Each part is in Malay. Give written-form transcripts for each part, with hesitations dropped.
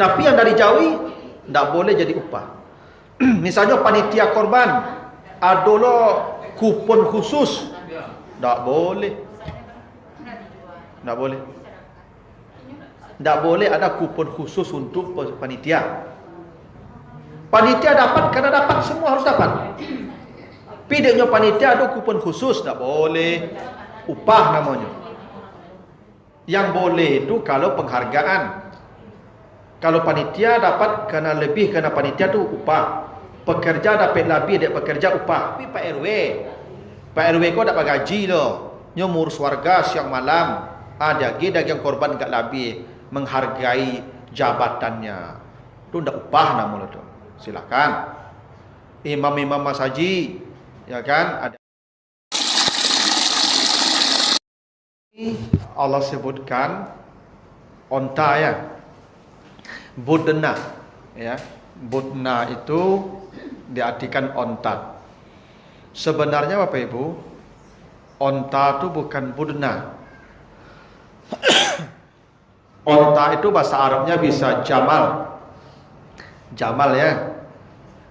Tapi yang dari Jawi tidak boleh jadi upah. Misalnya panitia korban adalah kupon khusus, tidak boleh. Tidak boleh. Tidak boleh ada kupon khusus untuk panitia. Panitia dapat karena dapat, semua harus dapat. Pidiknya panitia ada kupon khusus, tidak boleh. Upah namanya. Yang boleh itu kalau penghargaan. Kalau panitia dapat kena lebih, kena panitia tu upah. Pekerja dapat lebih dari pekerja upah. Tapi Pak RW kau dapat gaji loh. Nyomur warga siang malam. Ada yang korban gak lebih menghargai jabatannya. Itu ndak upah namanya tu. Silakan. Imam-imam masjid, ya kan? Ada. Allah sebutkan onta ya. Budna, ya. Budna itu diartikan onta. Sebenarnya Bapak Ibu, onta itu bukan budna. Onta itu bahasa Arabnya bisa jamal. Jamal ya.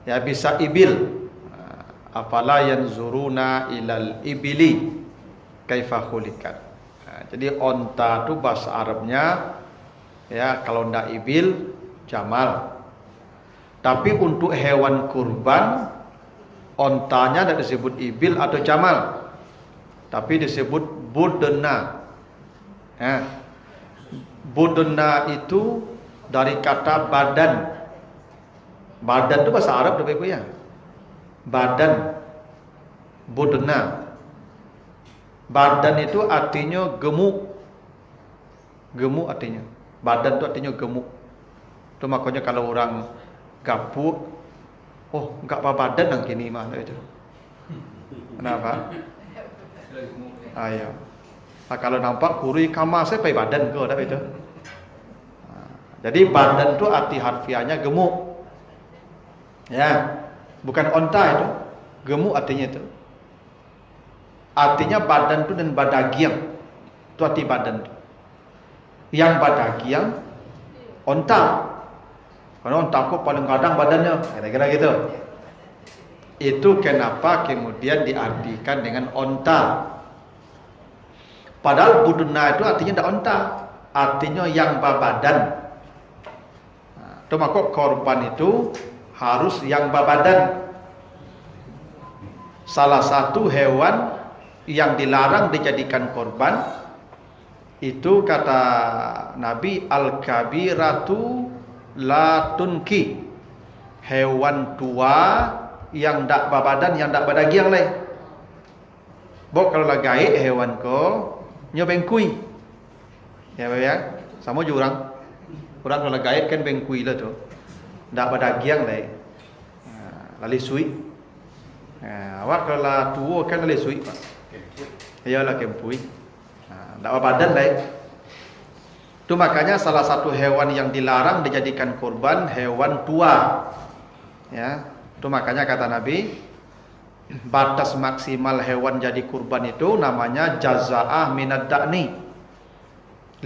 Ya bisa ibil. Afala yanzuruna ilal ibili kaifa khuliqat. Jadi onta itu bahasa Arabnya ya, kalau ndak ibil jamal. Tapi untuk hewan kurban ontanya tidak disebut ibil atau jamal, tapi disebut budna. Ya. Budna itu dari kata badan. Badan itu bahasa Arab Bapak Ibu ya. Badan. Budna. Badan itu artinya gemuk. Gemuk artinya. Badan itu artinya gemuk. Itu makanya kalau orang gapuk, oh enggak apa badan yang gini mah itu. Kenapa? Ayo. Nah, kalau nampak kurui kamar saya pakai badan kau dah itu. Jadi badan itu arti harfiahnya gemuk. Ya, bukan onta itu. Gemuk artinya itu. Artinya badan itu dan badagiang. Itu arti badan itu. Yang badagiang onta. Karena onta kok paling kadang badannya, kira-kira gitu. Itu kenapa kemudian diartikan dengan onta. Padahal buduna itu artinya tidak onta, artinya yang babadan. Itu maka korban itu harus yang babadan. Salah satu hewan yang dilarang dijadikan korban itu kata Nabi al-kabiratu la tunki. Hewan tua yang tak babadan, yang tak badagiang lain. Bok kalau lah gaib hewan ko nyo bengkui. Ya ya, sama jurang. Orang kalau gaib kan bengkui lah tu. Tak badagiang lain. Lali sui. Awak kalau lah tua kan lali sui pak. Iyalah kempui. Tak badan lain. Itu makanya salah satu hewan yang dilarang dijadikan kurban hewan tua. Ya, itu makanya kata Nabi, batas maksimal hewan jadi kurban itu namanya jazaah minad da'ni.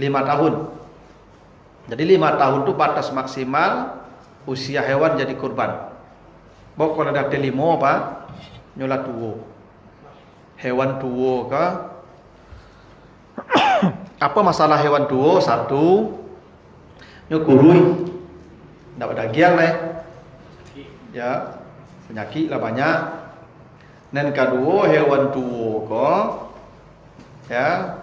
5 tahun. Jadi 5 tahun itu batas maksimal usia hewan jadi kurban. Bok kalau ada 5 apa? Nyola tuwo. Hewan tuwo ke? Apa masalah hewan tuwo? Satu, nyokurui. Dapat dagiang lah. Ya, penyakit lah banyak. Dan kedua hewan tuwo kok ya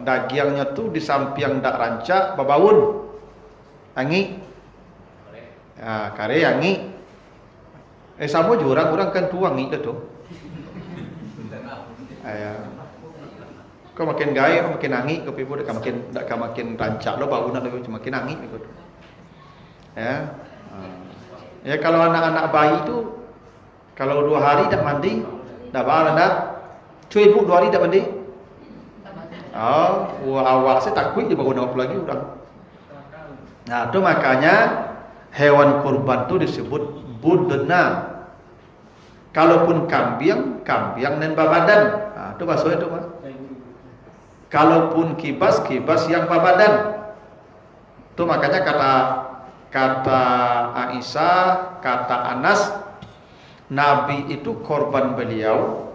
dagingnya tuh di samping dak rancak babaun angi ya kare angi sama juga orang kan tuang angi tu ya kau makin gaya makin angi kau pibu dak makin rancak lo baun nak lebih makin angi gitu ya ya kalau anak-anak bayi itu kalau 2 hari tak mandi, dah bahan dah. Cuy ibu 2 hari tak mandi. Awak saya takut dia baru nak lagi orang. Nah, itu makanya hewan kurban itu disebut budna. Kalaupun kambing dan babadan. Nah, itu bahasa itu Pak. Kalaupun kibas yang babadan. Itu makanya kata Aisyah, kata Anas, Nabi itu korban beliau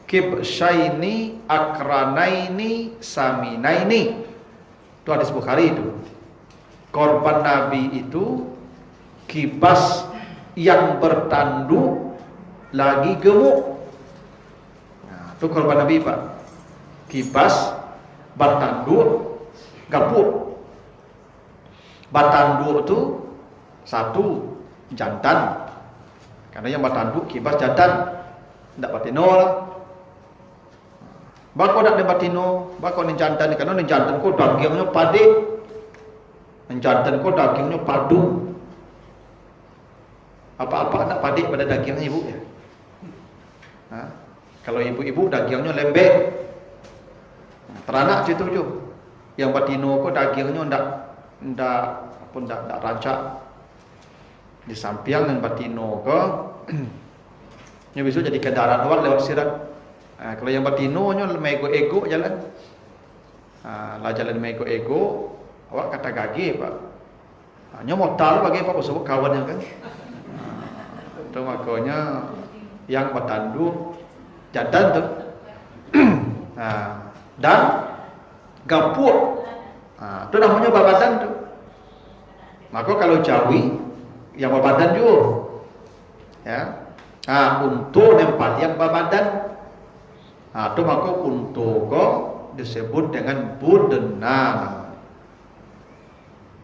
kibsyaini akranaini saminaini. Itu hadis Bukhari itu. Korban Nabi itu kibas yang bertanduk lagi gemuk. Nah, itu korban Nabi, Pak. Kibas bertanduk gabuk. Bertanduk itu satu jantan. Karena yang bertanduk kibas jantan, tidak batino lah. Bako nak batino, bako ni jantan ni, karena ni jantan ko dagingnya padik, ni jantan ko dagingnya padu. Apa-apa nak padik pada dagingnya ibu ya. Kalau ibu-ibu dagingnya lembek, teranak situ je. Yang batino ko dagingnya ndak rancak. Di samping dan batino ko nya bisa jadi kendaraan awak lewat sirat. Kalau yang batinonya mego-ego jalan. Lah jalan mego-ego, awak kata gage, Pak. Nya modal bagi Pak sebut kawannya kan. Itu makanya yang bertanduk jantan tuh. Dan gapur. Itu namanya babadan tuh. Maka kalau Jawi yang babadan juga. Ya. Untuk nempat yang babadan. Itu maka untuk disebut dengan budena.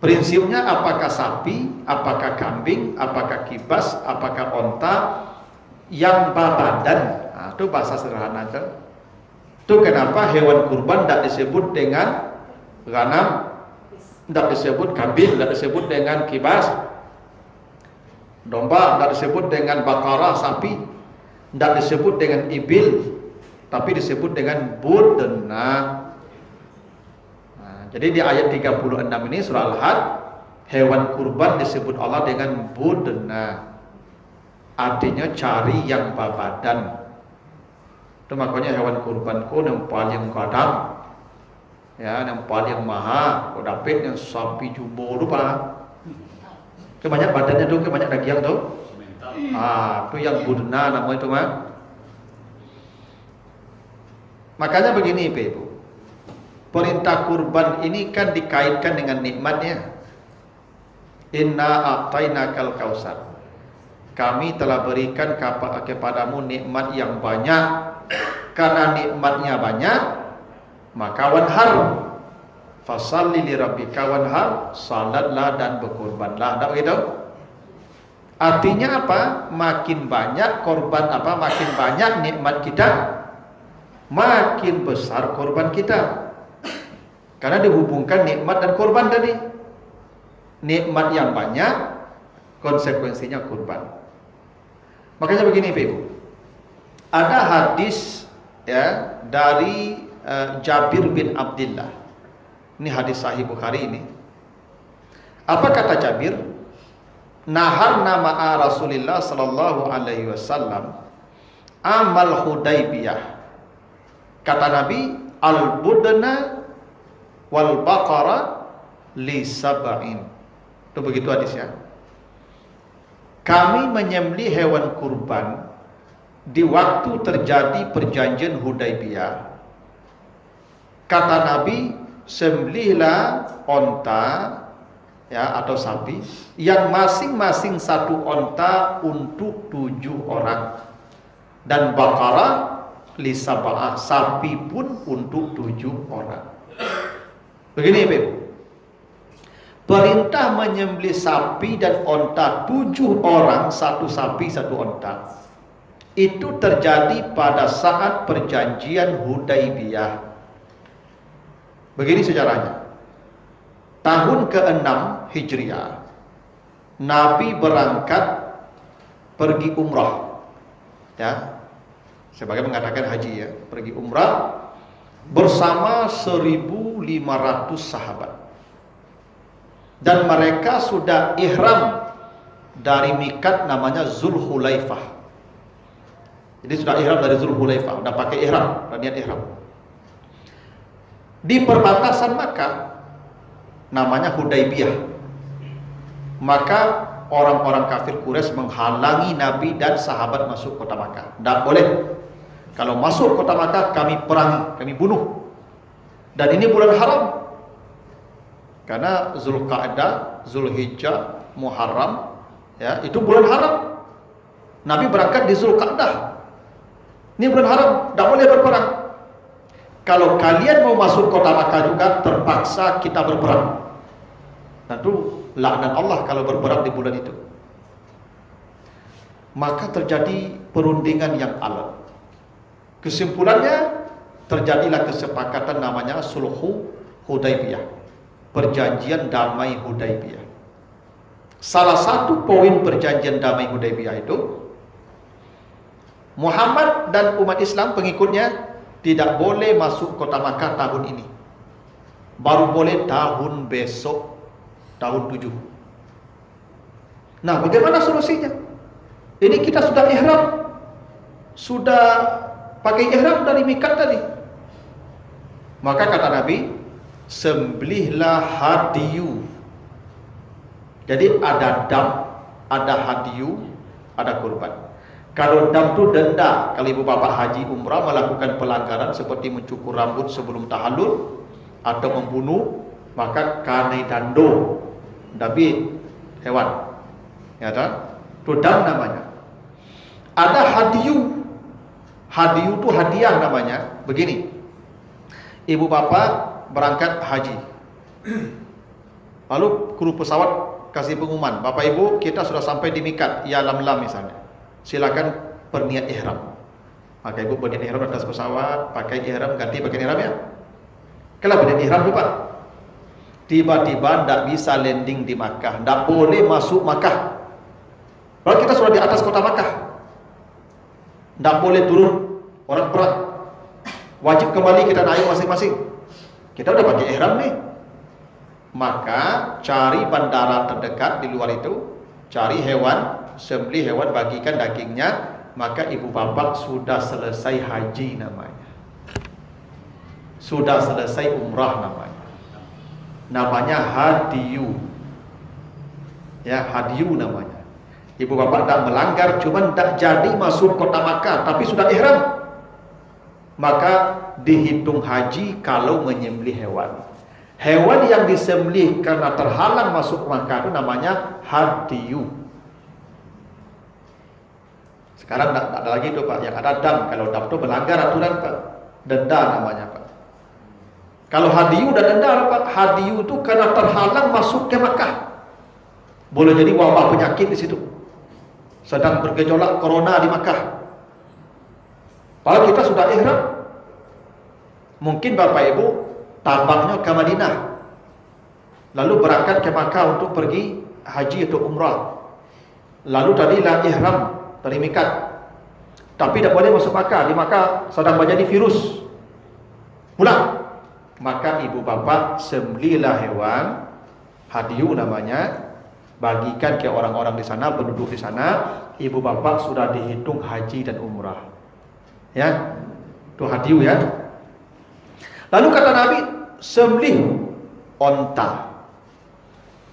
Prinsipnya apakah sapi, apakah kambing, apakah kibas, apakah onta yang babadan. Itu bahasa sederhana itu. Itu kenapa hewan kurban tidak disebut dengan ghanam, tidak disebut kambing, tidak disebut dengan kibas. Domba tidak disebut dengan bakara, sapi. Tidak disebut dengan ibil, tapi disebut dengan budena. Jadi di ayat 36 ini surah Al-Had, hewan kurban disebut Allah dengan budena. Artinya cari yang babadan. Itu makanya hewan kurbanku yang paling kadang, ya, yang paling mahal. Kau dapat yang sapi jumbo tu Pak. Itu banyak badannya tu, banyak daging tu. Itu yang budena namanya itu mah. Makanya begini Ibu. Perintah kurban ini kan dikaitkan dengan nikmatnya. Inna a'tainakal kausar. Kami telah berikan kepadamu nikmat yang banyak. Karena nikmatnya banyak, maka wanhar. Fasalli li rabbika wanhar, salatlah dan berkurbanlah. Tak begitu? Artinya apa? Makin banyak korban apa? Makin banyak nikmat kita, makin besar korban kita. Karena dihubungkan nikmat dan korban tadi. Nikmat yang banyak, konsekuensinya korban. Makanya begini Ibu. Ada hadis ya dari Jabir bin Abdullah. Ini hadis sahih Bukhari ini. Apa kata Jabir? Nahar nama Rasulullah sallallahu alaihi wasallam amal Hudaybiyah. Kata Nabi, al-budna wal baqara li sab'in. Itu begitu hadisnya. Kami menyembelih hewan kurban di waktu terjadi perjanjian Hudaybiyah. Kata Nabi, sembelihlah onta ya atau sapi yang masing-masing satu onta untuk 7 orang, dan baqarah li sab'ah, sapi pun untuk 7 orang. Begini Ibu. Perintah menyembelih sapi dan onta 7 orang, satu sapi satu onta, itu terjadi pada saat perjanjian Hudaybiyah. Begini sejarahnya. Tahun ke-6 Hijriah, Nabi berangkat pergi umrah. Ya. Sebagai mengatakan haji ya, pergi umrah bersama 1.500 sahabat. Dan mereka sudah ihram dari mikat namanya Zulhulaifah. Jadi sudah ihram dari Zulhulaifah, sudah pakai ihram, sudah niat ihram. Di perbatasan Makkah namanya Hudaybiyah. Maka orang-orang kafir Quraisy menghalangi Nabi dan sahabat masuk kota Makkah. Tidak boleh. Kalau masuk kota Makkah kami perangi, kami bunuh. Dan ini bulan haram. Karena Zulqa'dah, Zulhijjah, Muharram, ya, itu bulan haram. Nabi berangkat di Zulqa'dah. Ini bulan haram, tidak boleh berperang. Kalau kalian mau masuk kota Makkah juga, terpaksa kita berperang. Tentu laknat Allah kalau berperang di bulan itu. Maka terjadi perundingan yang alat. Kesimpulannya, terjadilah kesepakatan namanya Sulhu Hudaybiyah, perjanjian damai Hudaybiyah. Salah satu poin perjanjian damai Hudaybiyah itu, Muhammad dan umat Islam pengikutnya tidak boleh masuk kota Makkah tahun ini. Baru boleh tahun besok, tahun 7. Nah, bagaimana solusinya? Ini kita sudah ihram, sudah pakai ihram dari mikat tadi. Maka kata Nabi, sembelihlah hadiyu. Jadi ada dam, ada hadiyu, ada kurban. Kalau dam itu denda, kalau ibu bapak haji umrah melakukan pelanggaran seperti mencukur rambut sebelum tahallul atau membunuh, maka kane dando, dabi hewan, ya kan? Itu dam namanya. Ada hadiyu. Hadiyu itu hadiah namanya. Begini, ibu bapak berangkat haji, lalu kru pesawat kasih pengumuman, bapak ibu kita sudah sampai di mikat, ya lam-lam misalnya, silakan berniat ihram. Maka ibu berniat ihram atas pesawat, pakai ihram, ganti pakai ihram ya. Kalau berniat ihram lupa, tiba-tiba tidak bisa landing di Makkah, tidak boleh masuk Makkah. Kalau kita sudah di atas kota Makkah, tidak boleh turun, orang berat, wajib kembali kita naik masing-masing. Kita udah pakai ihram nih. Maka cari bandara terdekat di luar itu, cari hewan, sembelih hewan, bagikan dagingnya, maka ibu bapak sudah selesai haji namanya. Sudah selesai umrah namanya. Namanya hadiyu. Ya, hadiyu namanya. Ibu bapak tak melanggar, cuman tak jadi masuk kota Makkah, tapi sudah ihram. Maka dihitung haji kalau menyembelih hewan. Hewan yang disembelih karena terhalang masuk Makkah itu namanya hadiyu. Sekarang tidak ada lagi itu Pak, yang ada dam. Kalau dam itu melanggar aturan Pak, denda namanya Pak. Kalau hadiyu dan denda Pak, hadiyu itu karena terhalang masuk ke Makkah. Boleh jadi wabah penyakit di situ. Sedang bergejolak corona di Makkah. Kalau kita sudah ihram, mungkin Bapak Ibu tampaknya ke Madinah, lalu berangkat ke Makkah untuk pergi haji atau umrah. Lalu tadilah ihram dari mikat, tapi tidak boleh masuk Makkah. Di Makkah sedang menjadi virus, pulang. Maka ibu bapak sembelihlah hewan, hadiyu namanya, bagikan ke orang-orang di sana, penduduk di sana. Ibu bapak sudah dihitung haji dan umrah. Ya, itu hadiyu ya. Lalu kata Nabi, sembelih onta.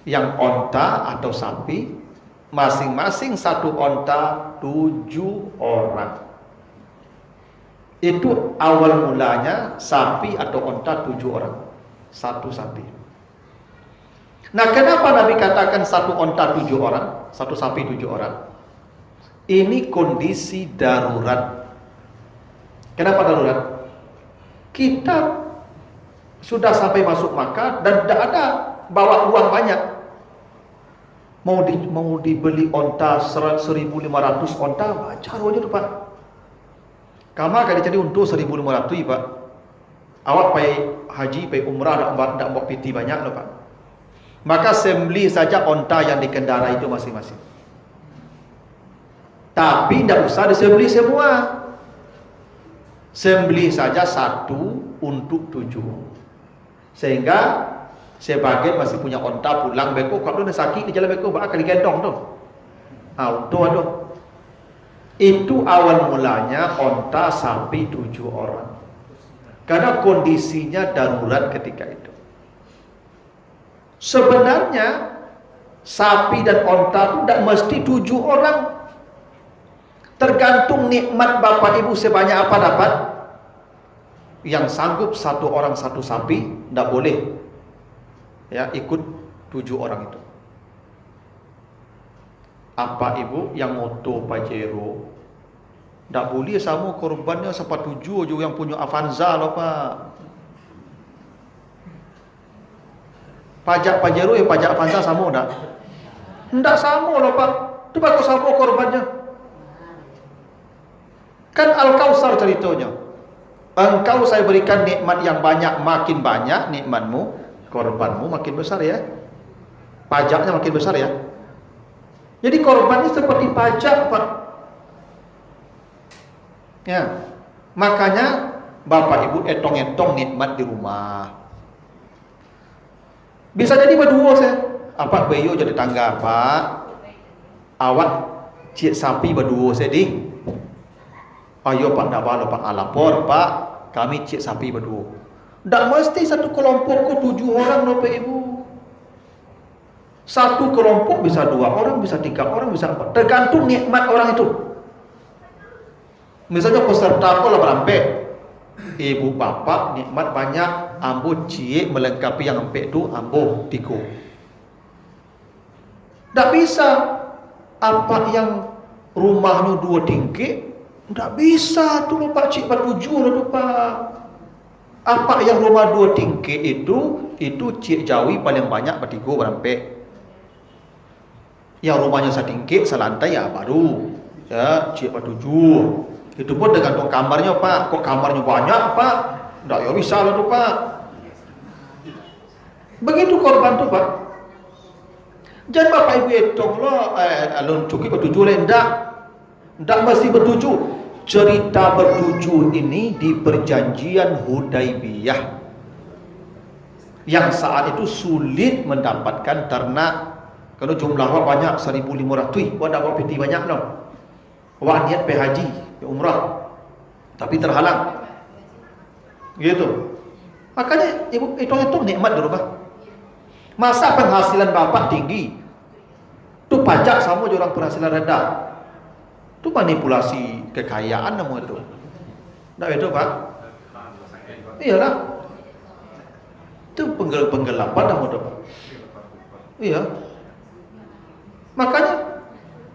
Yang onta atau sapi, masing-masing satu onta 7 orang. Itu awal mulanya sapi atau onta 7 orang. Satu sapi. Nah, kenapa Nabi katakan satu onta 7 orang, satu sapi 7 orang? Ini kondisi darurat. Kenapa darurat? Kita sudah sampai masuk Makkah dan tidak ada bawa uang banyak. Mau dibeli onta 1.500 onta, wajar aja tuh Pak. Kamu akan jadi untuk 1.500 Pak. Awak pergi haji, pergi umrah, tidak bawa piti banyak loh Pak. Maka sembelih saja onta yang dikendara itu masing-masing. Tapi tidak usah disembelih semua. Sembelih saja satu untuk 7. Sehingga sebagian masih punya onta pulang beko, kalau dia sakit di jalan beko bakal digendong tuh. Aduh. Itu awal mulanya onta sapi 7 orang. Karena kondisinya darurat ketika itu. Sebenarnya sapi dan onta itu tidak mesti 7 orang. Tergantung nikmat bapak ibu sebanyak apa dapat. Yang sanggup 1 orang 1 sapi, tidak boleh ya ikut 7 orang itu. Apa ibu yang moto Pajero, tidak boleh sama korbannya sampai 7 juga yang punya Avanza loh pak. Pajak Pajero pajak Avanza sama enggak? Enggak sama loh pak. Itu bagus sama korbannya. Kan Al-Kausar ceritanya. Engkau saya berikan nikmat yang banyak, makin banyak nikmatmu, korbanmu makin besar ya. Pajaknya makin besar ya. Jadi korbannya seperti pajak pak. Ya. Makanya bapak ibu etong-etong nikmat di rumah. Bisa jadi berdua saya. Apa bayo jadi tangga pak. Awak cik sapi berdua saya di. Ayo pak nak balo pak lapor pak. Kami cik sapi berdua. Tak mesti satu kelompok ke 7 orang loh pak ibu. Satu kelompok bisa 2 orang, bisa 3 orang, bisa 4. Tergantung nikmat orang itu. Misalnya peserta aku lah berampek. Ibu bapak nikmat banyak, ambo cik melengkapi yang ampek tu ambo 3. Tak bisa. Apa yang rumahnya 2 tingkit, tak bisa tu lupa cik 7 lah tu pak. Apa yang rumah 2 tingkit itu cik Jawi paling banyak 3 berampek. Yang rumahnya setingkit selantai ya baru ya cik 7. Itu pun tergantung kamarnya pak. Kok kamarnya banyak pak, tak ya bisa lah tu pak. Begitu korban tu pak. Jangan bapak ibu hitung lah alun cukup 7 lah. Tak mesti 7. Cerita 7 ini di perjanjian Hudaibiyah, yang saat itu sulit mendapatkan ternak. Kalau jumlah awak banyak 1.500, awak tak buat peti banyak tau. Awak niat pergi haji, pergi umrah, tapi terhalang. Gitu. Makanya ibu hitung-hitung nikmat dulu pak. Masa penghasilan bapak tinggi, tu pajak sama je orang penghasilan rendah. Tu manipulasi kekayaan nama itu. Tak betul pak? Iyalah. Itu penggelapan nama itu pak. Iya. Makanya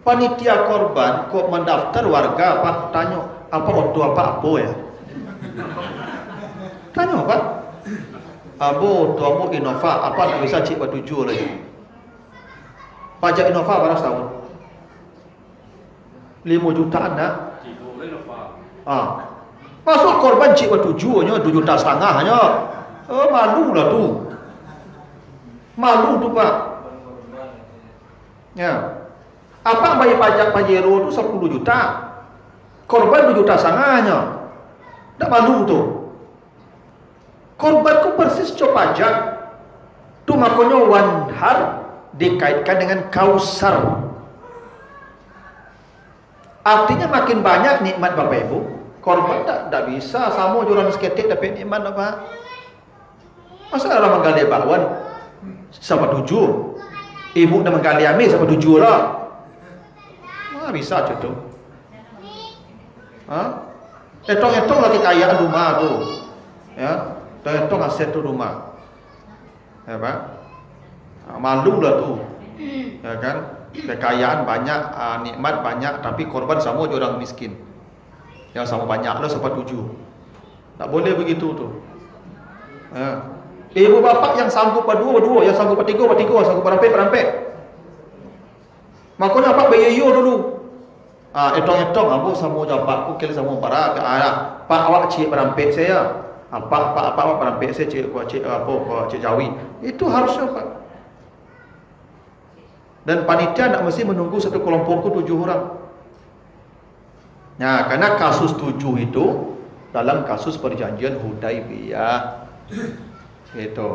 panitia korban kok mendaftar warga pak, tanya apa ortu apa ya? Tanya pak. Abu tuamu Innova apa tak bisa cik 7 lagi. Pajak Innova berapa tahun? 5 jutaan nak. Masuk korban cik 7 nya 2,5 juta nya. Malu lah tu. Malu tu pak. Ya. Apa bayar pajak Pajero tu 10 juta. Korban 2,5 juta nya. Tak malu tu. Korban ku persis cok pajak. Tu makanya Wanhar dikaitkan dengan Kausar. Artinya makin banyak nikmat bapak ibu. Korban tak bisa sama juran seketik dapat nikmat apa. Masa orang menggali bakwan sampai 7. Ibu dah menggali amil sampai 7 lah. Bisa contoh. Etong-etong lagi kekayaan rumah tu. Ya, etong aset tu rumah. Ya pak. Malu lah tu. Ya kan? Kekayaan banyak, nikmat banyak, tapi korban sama je orang miskin. Yang sama banyak lah sampai 7. Tak boleh begitu tu. Ya. Ibu bapak yang sanggup berdua, yang sanggup bertiga, sanggup berampek. Makanya apa bayo dulu. Etong-etong abu sama jawab aku kira sama para pak awak cik berampek saya. Pak awak berampek saya cik cik Jawi. Itu harusnya pak. Dan panitia tak mesti menunggu satu kelompok ke 7 orang. Nah, karena kasus 7 itu dalam kasus perjanjian Hudaibiyah. Gitu.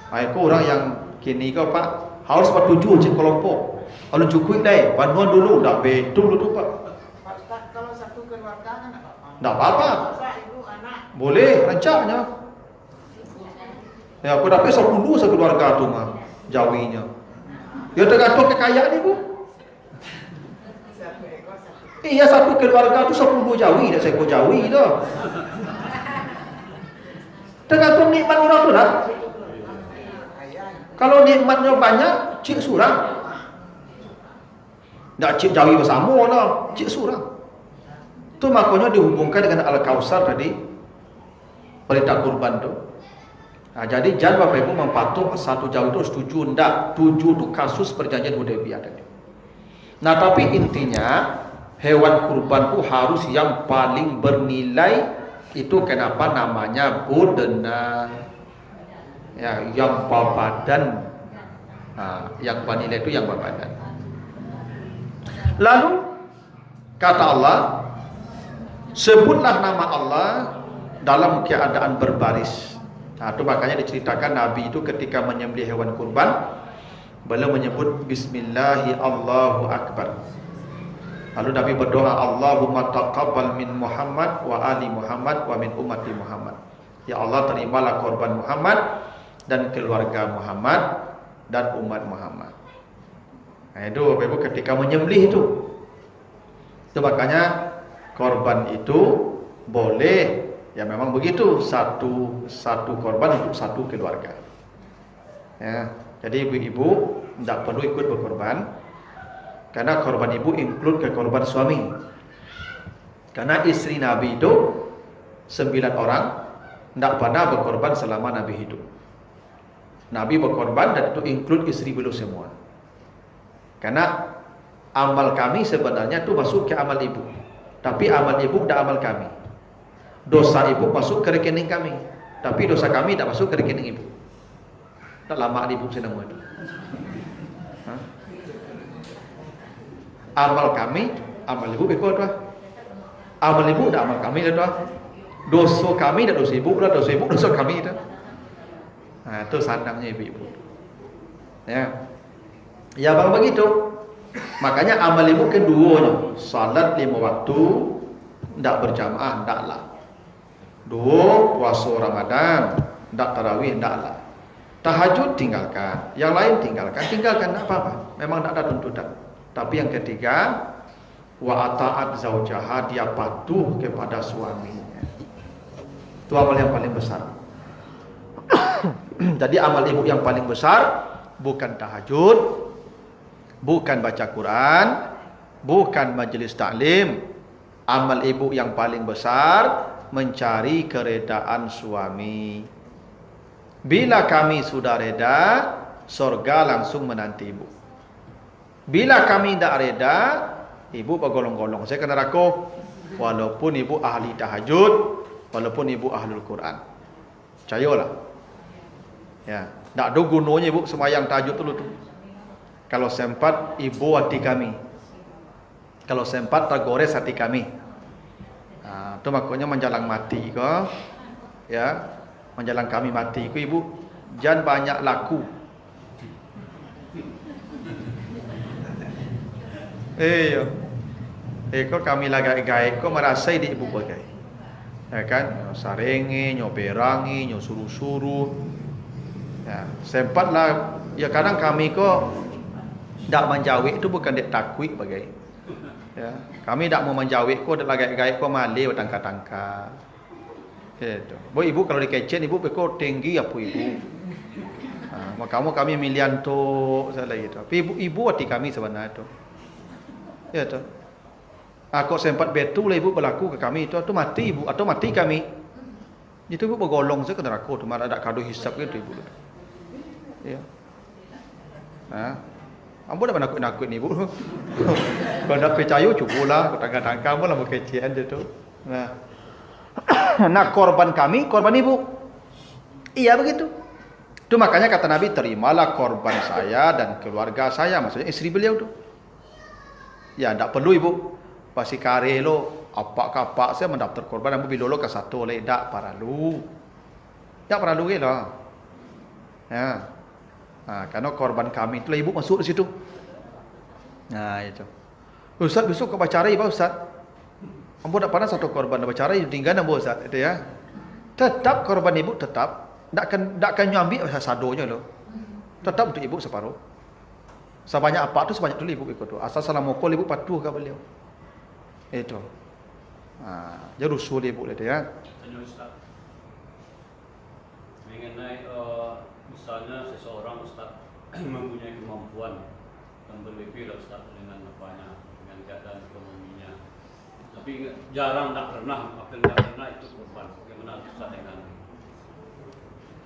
Itu orang yang kini kau pak harus 7 cik kelompok. Kalau cukup deh, panuan dulu, tak betul tu pak. Kalau satu keluarga kan tak apa-apa. Tak apa-apa. Ibu, anak. Boleh, rancaknya. Ya, aku dapat 10 sekeluarga tu mah jawinya. Ya tergantung kekayaan ibu. Iya, satu keluarga tu 10 jawi, dah seekor jawi tu. Tergantung nikmat orang tu lah. Kalau nikmatnya banyak, cik surang. Tak cik jawi bersama lah, cik surang. Tu makanya dihubungkan dengan Al-Kausar tadi, perintah kurban tu. Nah, jadi jangan Bapak Ibu mempatuh satu jawi itu setuju enggak. 7 tu kasus perjanjian Hudaybiyah tadi. Nah, tapi intinya hewan kurban tu harus yang paling bernilai. Itu kenapa namanya budena. Ya, yang berbadan. Nah, yang bernilai itu yang berbadan. Lalu kata Allah, sebutlah nama Allah dalam keadaan berbaris. Nah, itu makanya diceritakan Nabi itu ketika menyembelih hewan kurban, beliau menyebut Bismillahi Allahu Akbar. Lalu Nabi berdoa, Allahumma taqabbal min Muhammad wa ali Muhammad wa min ummati Muhammad. Ya Allah, terimalah korban Muhammad dan keluarga Muhammad dan umat Muhammad. Nah, itu Bapak Ibu ketika menyembelih itu. Itu makanya korban itu boleh, ya memang begitu, satu korban untuk satu keluarga. Ya, jadi ibu-ibu tidak perlu ikut berkorban. Karena korban ibu include ke korban suami. Karena istri Nabi itu 9 orang tidak pernah berkorban selama Nabi hidup. Nabi berkorban dan itu include istri beliau semua. Karena amal kami sebenarnya itu masuk ke amal ibu. Tapi amal ibu tidak amal kami. Dosa ibu masuk ke rekening kami. Tapi dosa kami tidak masuk ke rekening ibu. Tak lama ibu senang itu. Amal kami, amal ibu ikut lah. Amal ibu dah amal kami dah. Dosa kami dah dosa ibu dah, dosa ibu dosa kami dah. Nah, itu sandangnya ibu-ibu. Ya. Ya bang begitu. Makanya amal ibu keduanya, salat 5 waktu, tidak berjamaah, tidaklah. 2 puasa Ramadan, tidak tarawih, tidaklah. Tahajud tinggalkan, yang lain tinggalkan, tidak apa-apa. Memang tidak ada tuntutan. Tapi yang ketiga, wa ata'at zaujaha, dia patuh kepada suaminya. Itu amal yang paling besar. Jadi amal ibu yang paling besar bukan tahajud, bukan baca Quran, bukan majelis taklim. Amal ibu yang paling besar mencari keredaan suami. Bila kami sudah reda, surga langsung menanti ibu. Bila kami tidak reda, ibu bergolong-golong saya ke neraka. Walaupun ibu ahli tahajud, walaupun ibu ahlul Quran. Percayalah. Ya, tak ada gunanya ibu semayang tahajud dulu tu. Kalau sempat ibu hati kami. Kalau sempat tergores hati kami. Nah, itu makanya menjalang mati ko. Ya, menjalang kami mati ko ibu. Jangan banyak laku. Kau kami lagi gaik kau merasai di ibu bagai. Ya kan, sarengi, nyoberangi, nyuruh-suruh. Ya, sempatlah. Ya kadang kami kok tak menjawab itu bukan dek takwi bagai. Ya, kami tak mau menjawab kok dak lagak-gak kok male tangka-tangka. Gitu. Bu ibu kalau dikecen ibu kok tinggi apa ibu? Kamu kami milian tu salah gitu. Tapi ibu hati kami sebenarnya tu. Ya tu. Aku sempat betul lah ibu berlaku ke kami itu mati ibu atau mati kami. Itu ibu bergolong saya ke neraka tu malah ada kado hisap gitu ibu. Ya. Ambo dah nakut-nakut ni ibu. Kalau nak percaya cukulah, kau tangga-tangga pun lah kecian dia tu. Nah, korban kami, korban ibu. Iya begitu. Itu makanya kata Nabi, terimalah korban saya dan keluarga saya, maksudnya istri beliau tu. Ya, tak perlu ibu. Pasti kare lo, apa-apa saya mendaftar korban, ambo bilolo ke satu oleh tak paralu. Tak paralu ke lah. Ya. Karena korban kami itulah ibu masuk di situ. Nah itu. Ustaz besok kau baca Pak Ustaz. Ambo tak pernah satu korban baca tinggal ambo Ustaz itu ya. Tetap korban ibu tetap Takkan nyambi sadonya loh. Tetap untuk ibu separuh. Sebanyak apa tu sebanyak tu ibu ikut tu. Asal salah mokol ibu patuh ke beliau. Itu. Jadi usul ibu itu ya. Tanya Ustaz. Mengenai misalnya seseorang Ustaz mempunyai kemampuan dan berlebih lah Ustaz dengan apanya, dengan keadaan ekonominya. Tapi jarang tak pernah itu korban. Bagaimana Ustaz dengan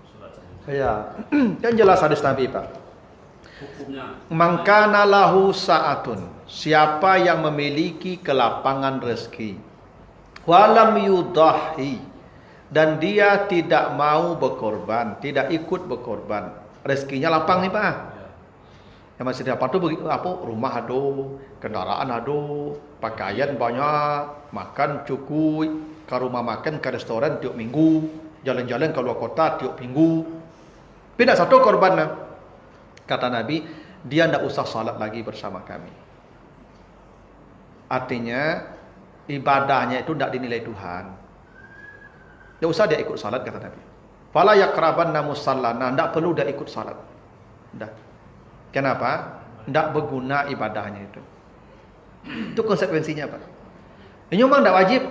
surat saya? Ya, kan jelas hadis Nabi Pak. Hukumnya. Mangkana lahu sa'atun. Siapa yang memiliki kelapangan rezeki. Walam yudahi. Dan dia tidak mau berkorban, tidak ikut berkorban. Rezekinya lapang nih Pak. Yang masih dapat tu rumah ada, kendaraan ada, pakaian banyak, makan cukup, ke rumah makan, ke restoran tiap minggu, jalan-jalan ke luar kota tiap minggu. Tidak satu korban lah. Kata Nabi, dia tidak usah salat lagi bersama kami. Artinya, ibadahnya itu tidak dinilai Tuhan. Tidak usah dia ikut salat, kata Nabi. Fala yakrabanna musallana, tidak perlu dia ikut salat. Dah. Kenapa? Tidak berguna ibadahnya itu. Itu konsekuensinya Pak. Ini memang tidak wajib.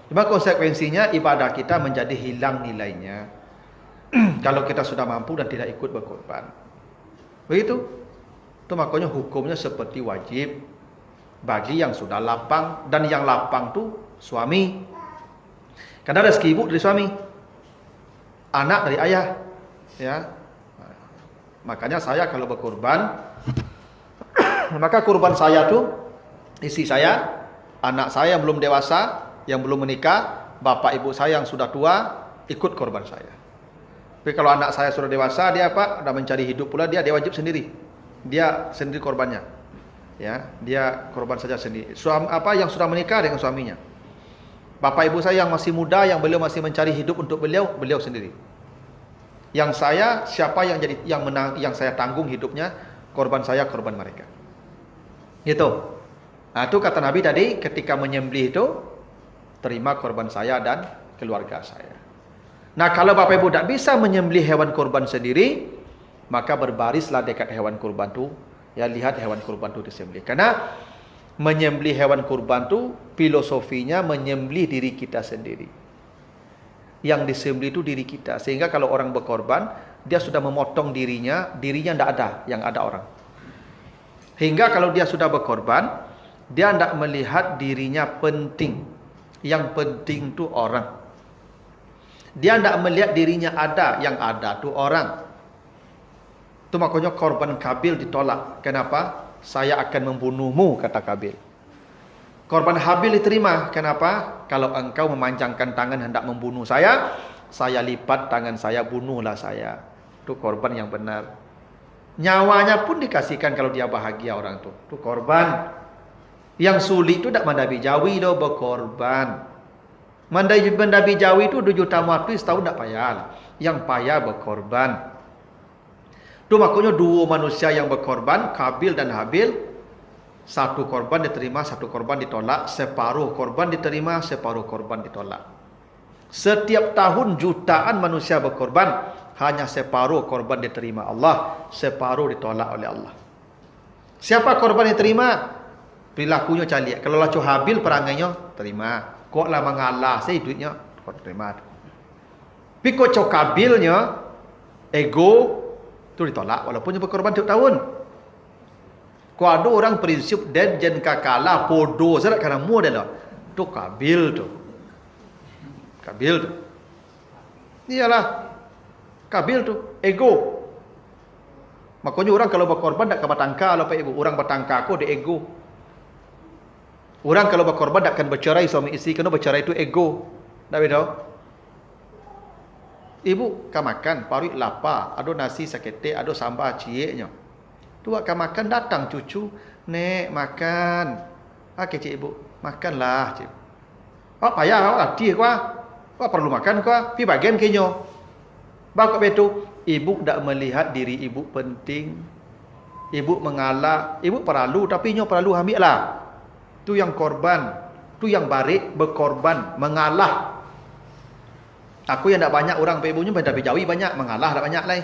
Cuma konsekuensinya ibadah kita menjadi hilang nilainya. Kalau kita sudah mampu dan tidak ikut berkorban. Begitu. Itu makanya hukumnya seperti wajib bagi yang sudah lapang, dan yang lapang tu suami. Karena rezeki ibu dari suami, anak dari ayah, ya. Makanya saya kalau berkorban, maka kurban saya tu istri saya, anak saya yang belum dewasa, yang belum menikah, bapak ibu saya yang sudah tua ikut korban saya. Tapi kalau anak saya sudah dewasa, dia dah mencari hidup pula, dia wajib sendiri. Dia sendiri korbannya. Ya, dia korban saja sendiri. Yang sudah menikah dengan suaminya. Bapak ibu saya yang masih muda, yang beliau masih mencari hidup untuk beliau sendiri. Yang saya, siapa yang jadi yang saya tanggung hidupnya, korban saya, korban mereka. Gitu. Itu kata Nabi tadi, ketika menyembelih itu, terima korban saya dan keluarga saya. Nah, kalau bapak ibu tidak bisa menyembelih hewan kurban sendiri, maka berbarislah dekat hewan kurban itu. Ya, lihat hewan kurban itu disembelih. Karena menyembelih hewan kurban itu filosofinya menyembelih diri kita sendiri. Yang disembelih itu diri kita. Sehingga kalau orang berkorban, dia sudah memotong dirinya tidak ada, yang ada orang. Hingga kalau dia sudah berkorban, dia tidak melihat dirinya penting. Yang penting itu orang. Dia tidak melihat dirinya ada, yang ada tu orang. Itu makanya korban Kabil ditolak. Kenapa? Saya akan membunuhmu, kata Kabil. Korban Habil diterima. Kenapa? Kalau engkau memanjangkan tangan hendak membunuh saya lipat tangan saya, bunuhlah saya. Itu korban yang benar. Nyawanya pun dikasihkan kalau dia bahagia orang itu. Itu korban. Yang sulit itu tak mandabi jawi loh berkorban. Mandabi jawi itu 2 juta mati setahun tak payah. Yang payah berkorban. Itu makanya 2 manusia yang berkorban, Kabil dan Habil. 1 korban diterima, 1 korban ditolak. Separuh korban diterima, separuh korban ditolak. Setiap tahun jutaan manusia berkorban, hanya separuh korban diterima Allah, separuh ditolak oleh Allah. Siapa korban yang terima? Perilakunya caliak. Kalau lacu Habil perangainya, terima. Kok lah mengalah, saya duitnya, kok terima. Tapi kok cok Kabilnya, ego, itu ditolak. Walaupun dia berkorban tiap tahun. Kok ada orang prinsip dan jen kakala, podo, saya nak kena model lah. Itu Kabil tu. Kabil tu. Iyalah. Kabil tu. Ego. Makanya orang kalau berkorban tak bertangka lah Pak Ibu. Orang bertangka aku dia ego. Orang kalau berkorban tak akan bercerai suami isteri. Kerana bercerai itu ego. Tak beda. Ibu kan makan. Parit lapar. Ada nasi sakete. Ada sambal cieknya. Tu akan makan datang cucu. Nek makan. Cik ibu. Makanlah cik. Oh payah. Latih kuah. Kau perlu makan kau, pi bagian kenyo. Bakok betu, ibu tak melihat diri ibu penting. Ibu mengalah, ibu perlu tapi nyo perlu ambil lah. Tu yang korban, tu yang barik berkorban, mengalah. Aku yang tak banyak orang ibunya pada Jawi banyak, mengalah tak banyak lah.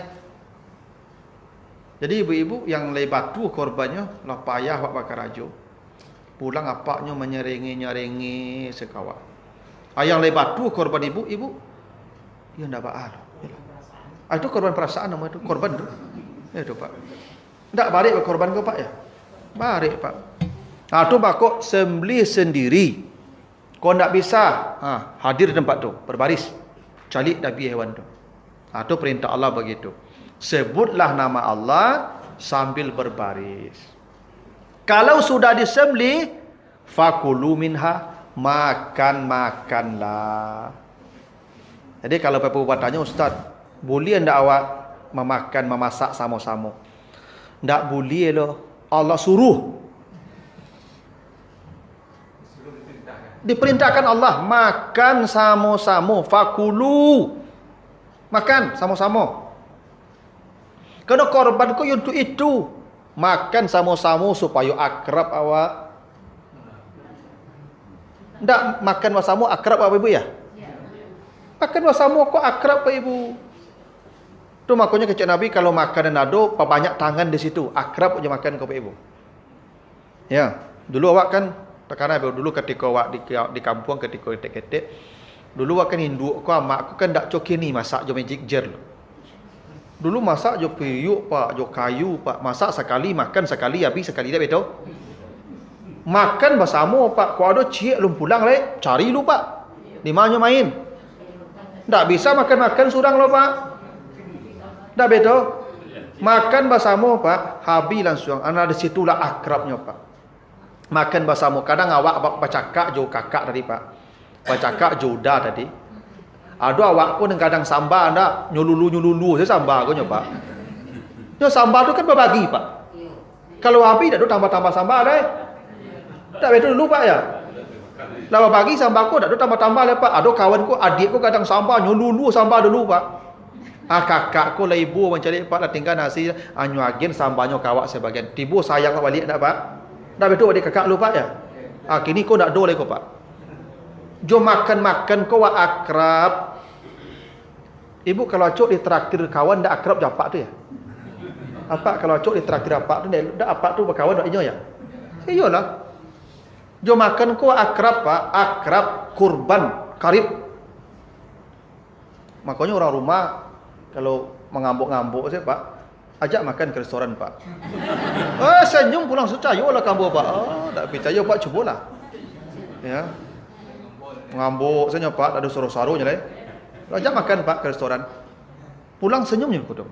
Jadi ibu-ibu yang lay batu korbannya lah payah buat bakar rajo. Pulang apaknya menyerengi-nyerengi sekawak. Yang lay batu korban ibu ya ndak baal. Itu korban perasaan nama itu, korban tu. Itu Pak. Ndak balik korban kau Pak ya? Balik Pak. Tu Pak kok sembelih sendiri. Kau ndak bisa hadir di tempat tu, berbaris. Calik Nabi hewan tu. Tu perintah Allah begitu. Sebutlah nama Allah sambil berbaris. Kalau sudah disembelih, fakulu minha, makanlah. Jadi kalau Bapak bertanya, Ustaz, boleh ndak awak memasak sama-sama? Ndak boleh loh. Allah suruh. Diperintahkan Allah makan sama-sama, fakulu. Makan sama-sama. Kerana korban kau untuk itu. Makan sama-sama supaya akrab awak. Ndak makan bersama akrab awak ibu ya? Makan bersama kau akrab Pak Ibu. Tu makanya kecik Nabi kalau makan dan ado, banyak tangan di situ. Akrab aja makan kau Pak Ibu. Ya, dulu awak kan, karena dulu ketika awak di kampung ketika ketek-ketek, dulu awak kan induk kau, mak aku kan tak coki ni masak jo magic jar. Dulu masak jo periuk Pak, jo kayu Pak. Masak sekali, makan sekali, habis sekali dah betul. Makan bersama Pak. Kau ada cik belum pulang leh, cari lu Pak. Di mana main? Tak bisa makan-makan surang lo Pak. Tak betul. Makan bersama Pak, habis langsung. Anak di situlah akrabnya Pak. Makan bersama. Kadang awak bercakap jo kakak tadi Pak. Bercakap joda tadi. Ada awak pun kadang sambal anda nyululu saya sambal aku Pak. Yo sambal tu kan berbagi Pak. Kalau habis dak tambah-tambah sambal deh. Tak betul dulu Pak ya. Lah berbagi sambal aku dak tambah-tambah le Pak. Ada kawan ku adik ku kadang sambal nyululu sambal dulu Pak. Kakak ku lah ibu mencari Pak lah tinggal nasi nyuagin sambalnya kawak sebagian. Tibu sayang balik dak Pak. Dak betul adik kakak lu Pak ya. Kini ku dak do le ku Pak. Jom makan-makan kau akrab. Ibu kalau cok ditraktir kawan dak akrab japak tu ya. Apa kalau cok ditraktir apa tu dak apa tu berkawan dak inyo ya. Iyalah. Jom makan kau akrab Pak, akrab kurban, karib. Makanya orang rumah kalau mengambuk-ngambuk saya Pak, ajak makan ke restoran Pak. Senyum pulang secayolah kamu Pak. Tak percaya Pak, cubalah. Ya. Ngambuk saya Pak, tak ada suruh-saruhnya lah. Ajak makan Pak ke restoran. Pulang senyumnya kau tu.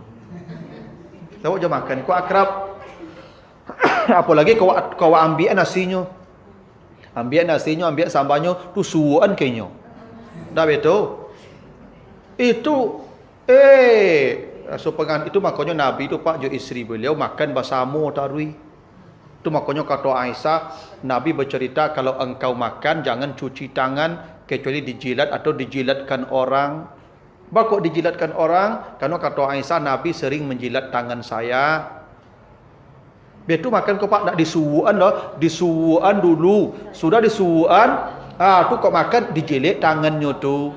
Tahu je makan, kau akrab. Apalagi kau ambil nasinya. Ambil nasinya, ambil sambalnya, tu suan kayaknya. Dah betul. Itu so pengan itu makanya Nabi tu Pak jo isteri beliau makan bersama tarui. Itu makanya kata Aisyah, Nabi bercerita kalau engkau makan jangan cuci tangan kecuali dijilat atau dijilatkan orang. Bakok dijilatkan orang? Karena kata Aisyah, Nabi sering menjilat tangan saya. Betul makan kau Pak nak disuuan loh, disuuan dulu. Sudah disuuan, tu kau makan dijilat tangannya tu.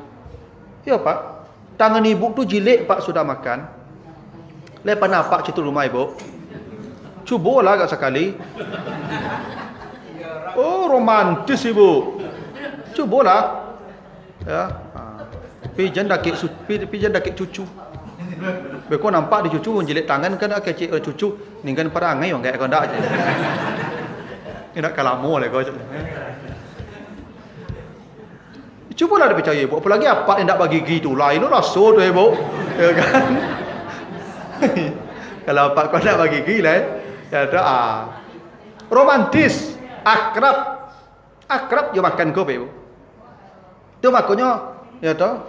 Ya Pak. Tangan ibu tu jilat Pak sudah makan. Lepas nampak situ rumah ibu. Cubalah agak sekali. Oh, romantis ibu. Cubalah. Ya. Pijan dakik cucu. Beko nampak di cucu menjilat tangan kan kecil cucu ningkan perangai orang kayak kau ndak. Ini nak kalamu le kau. Cubalah dipercaya ibu. Apalagi apa yang tak bagi gitu lah. Ini rasa tu ibu. Ya kan? Kalau apa kau nak bagi gila ya tu romantis, akrab. Akrab je makan kau ibu. Tu makanya ya tu.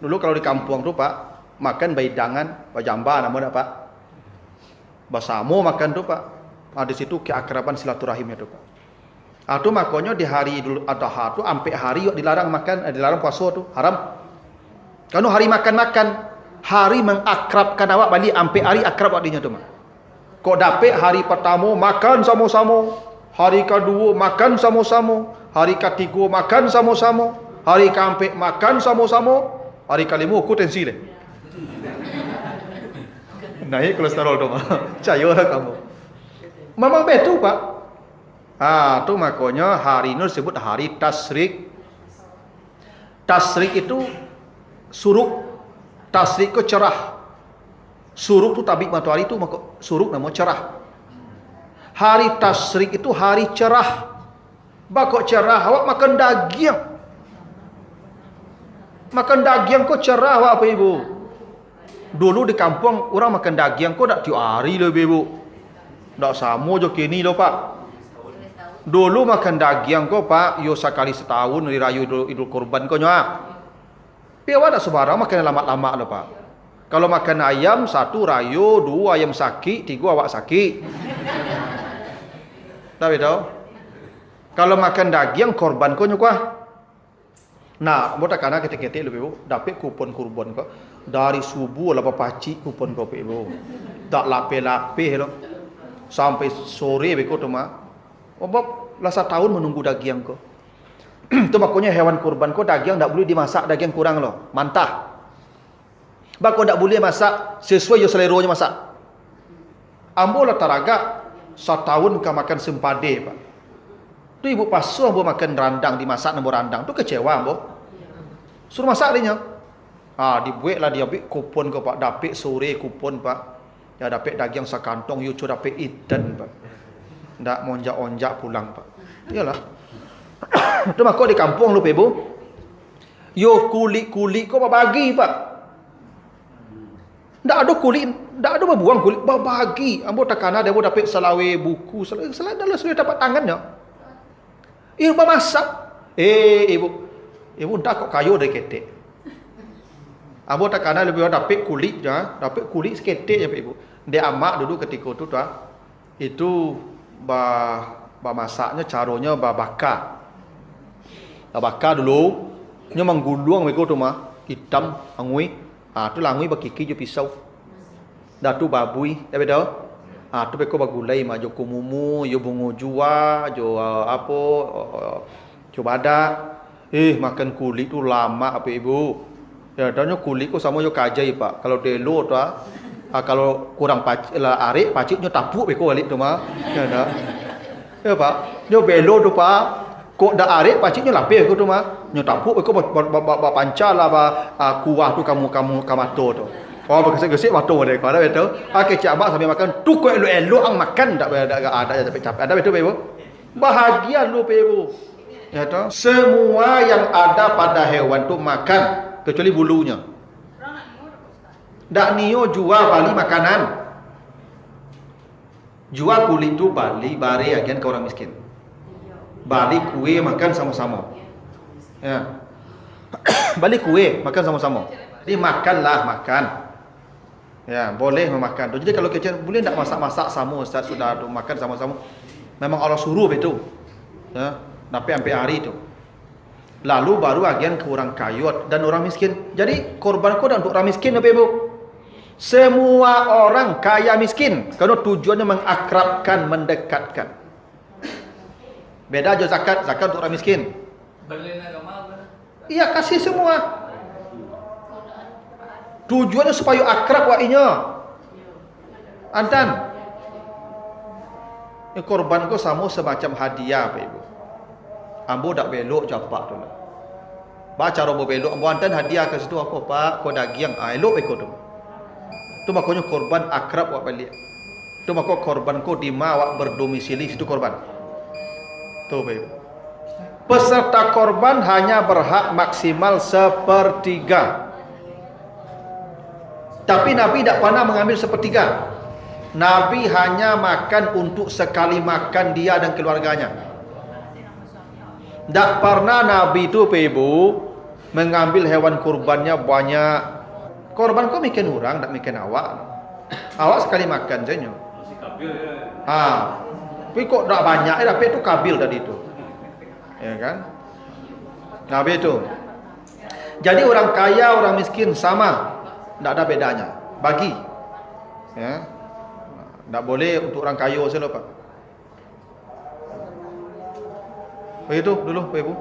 Dulu kalau di kampung tu Pak, makan baidangan, pajamba nama Pak. Bersama makan tu Pak. Di situ keakraban silaturahimnya tu Pak. Tu makanya di hari Idul Adha tu sampai hari dilarang makan, dilarang puasa tu, haram. Kalau hari makan-makan, hari mengakrabkan awak balik sampai hari akrab adinya tu mak. Kok dapat hari pertama makan sama-sama, hari kedua makan sama-sama, hari ketiga makan sama-sama, hari keempat makan sama-sama. Hari kalimu aku tensi le. Naik kolesterol tu mah. Percayalah kamu. Memang betul Pak. Tu makanya hari ini disebut hari Tasyrik. Tasyrik itu suruk. Tasyrik itu cerah. Suruk tu tabik matahari tu maka suruk nama cerah. Hari Tasyrik itu hari cerah. Bakok cerah awak makan daging. Makan daging kok cerah awak apa ibu? Dulu di kampung orang makan daging kok dak tiap hari lebih ibu. Dak sama je kini lo Pak. Dulu makan daging kok Pak, yo sekali setahun hari raya Idul Kurban kok nyoak. Tapi awak dak sebarang makan lama-lama lo Pak. Kalau makan ayam satu rayo, dua ayam sakit, tiga awak sakit. Tahu tahu? Kalau makan daging korban kau nyukah. Nah, buat karena ketik-ketik lebih bu, dapat kupon kurban kau dari subuh lah pacik kupon kau bu, tak lapeh-lapeh lo, sampai sore begitu tu mah. Obak lah setahun menunggu daging kau. Itu makanya hewan kurban kau daging tak boleh dimasak, daging kurang lo, mantah. Bako tak boleh masak sesuai yo seleronya masak. Ambo lah taraga setahun kau makan sempade Pak. Tu ibu pasu ambo makan randang dimasak nombor randang tu kecewa ambo. Suruh masak dia. Dibuat lah dia ambil kupon ke Pak, dapat sore kupon Pak. Ya dapat daging sakantong yo cuma dapat ikan Pak. Ndak monjak-onjak pulang Pak. Iyalah. Tu mako di kampung lu ibu. Yo kulit-kulit kau bagi Pak. Ndak ada kulit, ndak ada buang kulit, bagi. Ambo takana dia dapat selawe buku, selawe dalam selawe dapat tangannya. Ibu masak. Ibu tak kok kayu dari ketek. Ambo takana lebih dapat kulit ya, dapat kulit seketek ya ibu. Dia amak dulu ketika itu tuh, itu masaknya caranya bakar. Bakar dulu, nya menggulung begitu tu mah, hitam angui. Tu langui bakiki jo pisau. Dah tu babui, dah betul? Tu beko bagulai mah jo kumumu, jo bungu jua, jo apa, jo badak. Makan kulit tu lama apa ibu? Ya, dan kulit ku sama jo kajai Pak. Kalau delo tu kalau kurang arik pacik nyo tapuk beko balik tu mah. Ya dah. Ya Pak, nyo belo tu Pak. Kok dah arik pacik nyo lapih ku tu mah. Nyo tapuk beko pancalah kuah tu kamu kamato tu. Oh bergesek-gesek waktu mereka ada betul. Kecik abang sambil makan tu kau elok-elok ang makan tak ada capek-capek. Ada betul ibu? Bahagia lu ibu. Ya toh. Semua yang ada pada hewan tu makan kecuali bulunya. Dak nio jual bali makanan. Jual kulit tu bali bare agen ke orang miskin. Bali kue makan sama-sama. Ya. Bali kue makan sama-sama. Jadi makanlah makan. Ya, boleh memakan. Jadi kalau kecil boleh tak masak-masak sama Ustaz sudah tu makan sama-sama. Memang Allah suruh betul. Ya, sampai hari itu. Lalu baru agen ke orang kayut dan orang miskin. Jadi korban kau untuk orang miskin apa ibu? Semua orang kaya miskin. Karena tujuannya mengakrabkan, mendekatkan. Beda aja zakat untuk orang miskin. Iya kasih semua. Tujuannya supaya akrab wa'inya. Antan. Korban kau sama semacam hadiah apa ibu. Ambo dak belok japak tu lah. Baca robo belok ambo antan hadiah ke situ apa Pak? Kau daging elok ikut tu. Tu makanya korban akrab wak balik. Tu makanya korban kau di ma wak berdomisili situ korban. Tu Pak ibu. Peserta korban hanya berhak maksimal 1/3. Tapi Nabi tak pernah mengambil 1/3. Nabi hanya makan untuk sekali makan dia dan keluarganya. Tak pernah Nabi itu ibu mengambil hewan kurbannya banyak. Korban kau mikir orang, tak mikir awak. Awak sekali makan saja. Tapi kok tak banyak, tapi itu kabil tadi itu. Ya kan? Nabi itu. Jadi orang kaya, orang miskin sama. Tak ada bedanya. Bagi. Ya. Tak boleh untuk orang kaya saja Pak. Begitu dulu Pak Ibu.